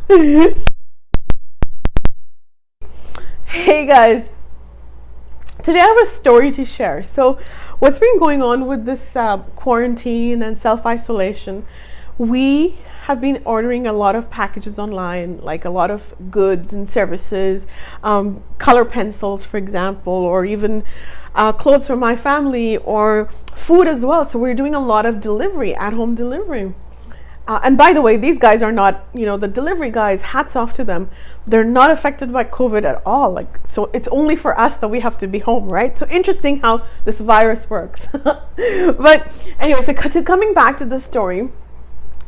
Hey guys, today I have a story to share. So, what's been going on with this quarantine and self isolation? We have been ordering a lot of packages online, like a lot of goods and services, color pencils, for example, or even clothes for my family, or food as well. So, we're doing a lot of delivery, at home delivery. And by the way, these guys are not, the delivery guys, hats off to them. They're not affected by COVID at all. Like, so it's only for us that we have to be home, right? So interesting how this virus works. But anyway, so coming back to the story.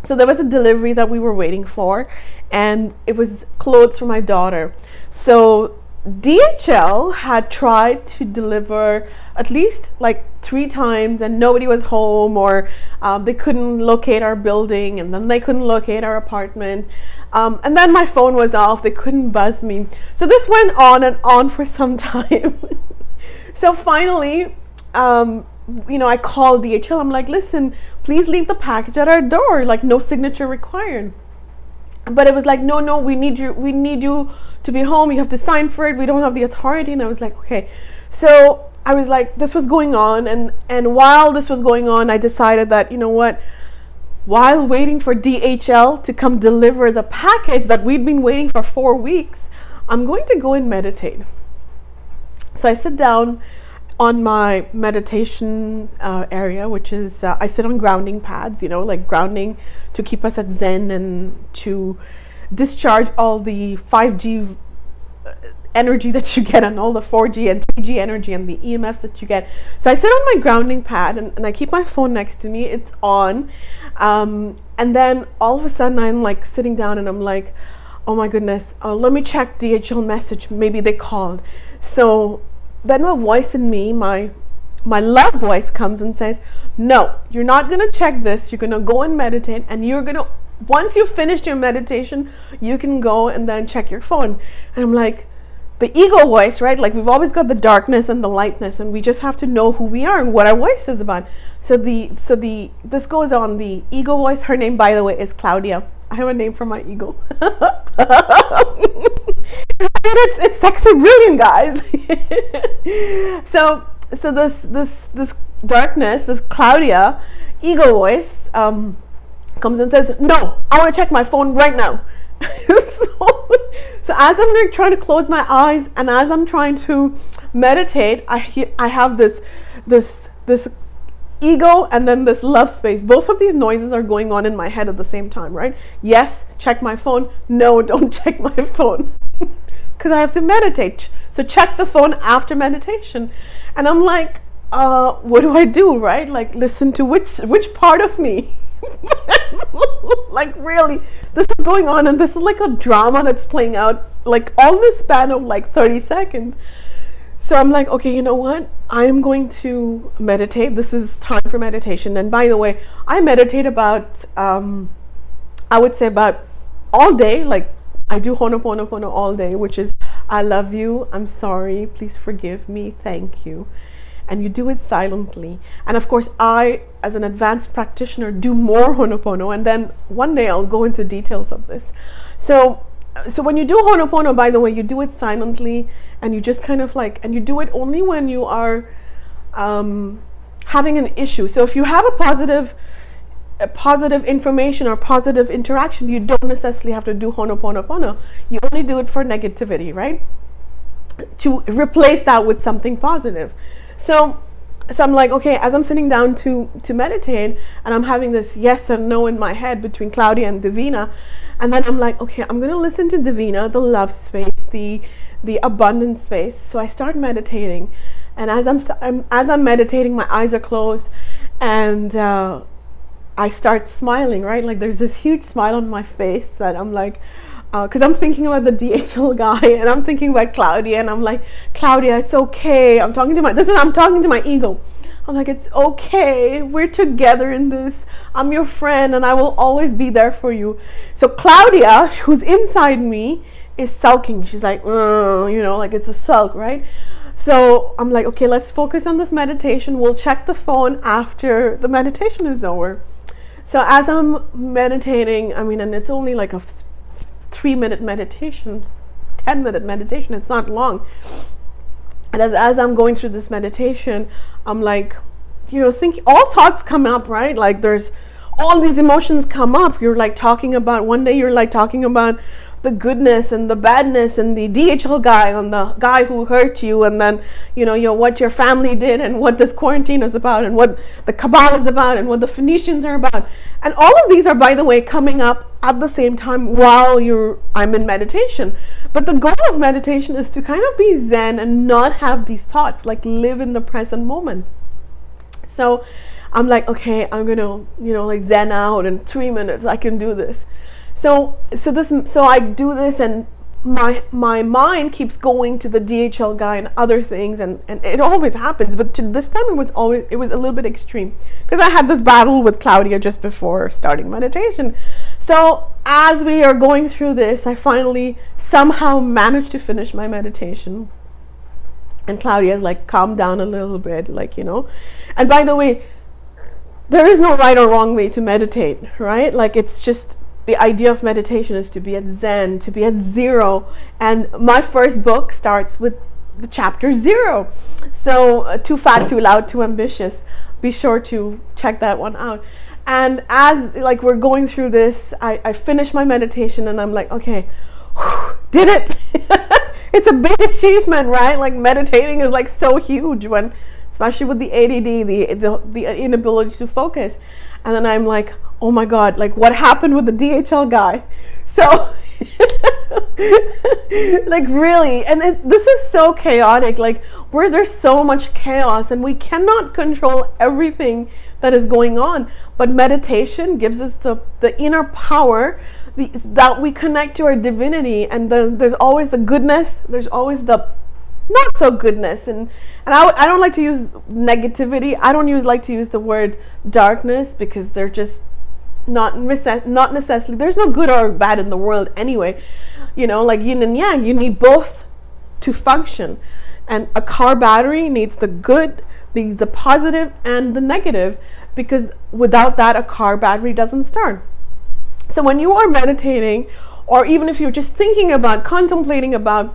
So there was a delivery that we were waiting for, and it was clothes for my daughter. So DHL had tried to deliver at least like 3 times, and nobody was home, or they couldn't locate our building, and then they couldn't locate our apartment, and then my phone was off, they couldn't buzz me. So this went on and on for some time. So finally, I called DHL. I'm like, listen, please leave the package at our door, like no signature required. But it was like, no, we need you to be home, you have to sign for it, we don't have the authority. And I was like, okay. So I was like, this was going on, and while this was going on, I decided that, you know what, while waiting for DHL to come deliver the package that we'd been waiting for 4 weeks, I'm going to go and meditate. So I sit down on my meditation area, which is I sit on grounding pads, like grounding to keep us at Zen and to discharge all the 5G energy that you get, and all the 4G and 3G energy and the EMFs that you get. So I sit on my grounding pad, and I keep my phone next to me. It's on. And then all of a sudden I'm like sitting down, and I'm like, oh my goodness, let me check DHL message. Maybe they called. So then a voice in me, my love voice, comes and says, no, you're not going to check this. You're going to go and meditate, and once you've finished your meditation, you can go and then check your phone. And I'm like, the ego voice, right? Like, we've always got the darkness and the lightness, and we just have to know who we are and what our voice is about. So this goes on. The ego voice, her name, by the way, is Claudia. I have a name for my ego. It's sexy brilliant, guys. so this darkness, this Claudia ego voice, comes and says, no, I want to check my phone right now. So as I'm like trying to close my eyes, and as I'm trying to meditate, I have this ego and then this love space. Both of these noises are going on in my head at the same time, right? Yes, check my phone. No, don't check my phone. Because I have to meditate. So check the phone after meditation. And I'm like, what do I do, right? Like, listen to which part of me? Like, really, this is going on, and this is like a drama that's playing out, like all in the span of like 30 seconds. So I'm like, okay, you know what? I'm going to meditate. This is time for meditation. And by the way, I meditate about, I would say about all day. Like, I do Ho'oponopono all day, which is, I love you, I'm sorry, please forgive me, thank you. And you do it silently. And of course, I, as an advanced practitioner, do more Ho'oponopono, and then one day I'll go into details of this. So when you do Ho'oponopono, by the way, you do it silently, and you just kind of like, and you do it only when you are having an issue. So if you have a positive information or positive interaction, you don't necessarily have to do Ho'oponopono. You only do it for negativity, right? To replace that with something positive. So I'm like, okay, as I'm sitting down to meditate, and I'm having this yes and no in my head between Claudia and Devina, and then I'm like, okay, I'm going to listen to Devina, the love space, the abundance space. So I start meditating, and as I'm meditating, my eyes are closed, and I start smiling, right? Like, there's this huge smile on my face that I'm like, because I'm thinking about the DHL guy, and I'm thinking about Claudia, and I'm like, Claudia, it's okay. I'm talking to my ego. I'm like, it's okay. We're together in this. I'm your friend, and I will always be there for you. So Claudia, who's inside me, is sulking. She's like, like it's a sulk, right? So I'm like, okay, let's focus on this meditation. We'll check the phone after the meditation is over. So as I'm meditating, and it's only like a 3-minute meditations, 10-minute meditation. It's not long. And as I'm going through this meditation, I'm like, think all thoughts come up, right? Like there's all these emotions come up. You're like talking about, one day you're like talking about the goodness and the badness and the DHL guy and the guy who hurt you, and then what your family did and what this quarantine is about and what the Kabbalah is about and what the Phoenicians are about. And all of these are, by the way, coming up at the same time while I'm in meditation. But the goal of meditation is to kind of be zen and not have these thoughts, like live in the present moment. So I'm like, okay, I'm gonna like zen out in 3 minutes. I can do this. So I do this, and my mind keeps going to the DHL guy and other things, and it always happens. But this time it was a little bit extreme, because I had this battle with Claudia just before starting meditation. So as we are going through this, I finally somehow managed to finish my meditation. And Claudia's like, calm down a little bit, And by the way, there is no right or wrong way to meditate, right? Like, it's just the idea of meditation is to be at Zen, to be at zero. And my first book starts with the chapter 0. So Too Fat, Too Loud, Too Ambitious. Be sure to check that one out. And as like we're going through this, I finish my meditation, and I'm like, okay, did it. It's a big achievement, right? Like meditating is like so huge, when especially with the ADD, the inability to focus. And then I'm like, oh my God, like what happened with the DHL guy? So like really, and this is so chaotic, like where there's so much chaos and we cannot control everything that is going on. But meditation gives us the inner power, that we connect to our divinity, and there's always the goodness, there's always the not so goodness, and I don't like to use negativity. I don't like to use the word darkness, because they're just not necessarily, there's no good or bad in the world anyway. Like yin and yang, you need both to function, and a car battery needs the good, the positive and the negative, because without that a car battery doesn't start. So when you are meditating, or even if you're just thinking about, contemplating about,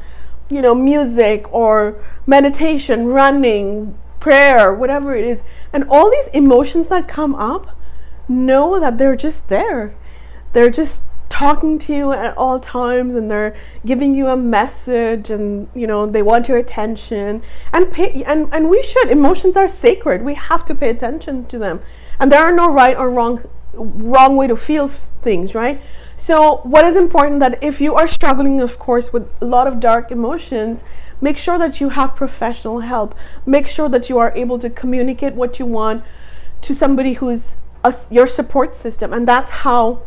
music or meditation, running, prayer, whatever it is, and all these emotions that come up, know that they're just there. They're just talking to you at all times, and they're giving you a message, and they want your attention. And we should. Emotions are sacred. We have to pay attention to them, and there are no right or wrong way to feel things, right? So what is important, that if you are struggling, of course, with a lot of dark emotions, make sure that you have professional help. Make sure that you are able to communicate what you want to somebody who's your support system. And that's how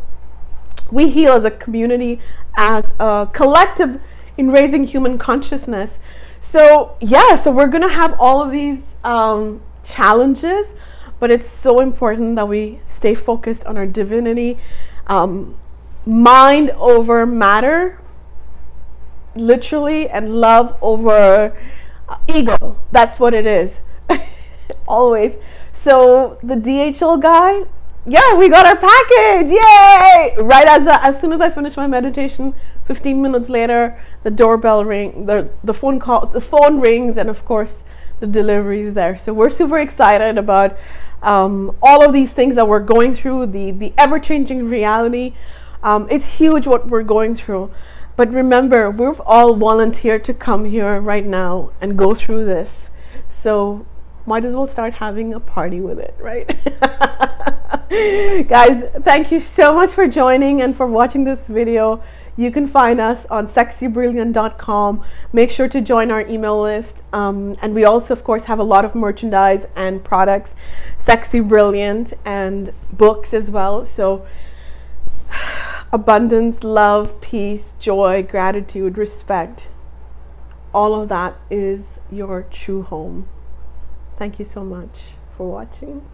we heal as a community, as a collective, in raising human consciousness. So so we're gonna have all of these challenges, but it's so important that we stay focused on our divinity. Mind over matter, literally, and love over ego. That's what it is. Always. So the DHL guy, we got our package, yay! Right as soon as I finished my meditation, 15 minutes later, the doorbell ring, the phone rings, and of course the delivery is there. So we're super excited about all of these things that we're going through, the ever-changing reality. It's huge what we're going through. But remember, we've all volunteered to come here right now and go through this. So might as well start having a party with it, right? Guys, thank you so much for joining and for watching this video. You can find us on sexybrilliant.com. Make sure to join our email list. And we also, of course, have a lot of merchandise and products, Sexy Brilliant, and books as well. So abundance, love, peace, joy, gratitude, respect, all of that is your true home. Thank you so much for watching.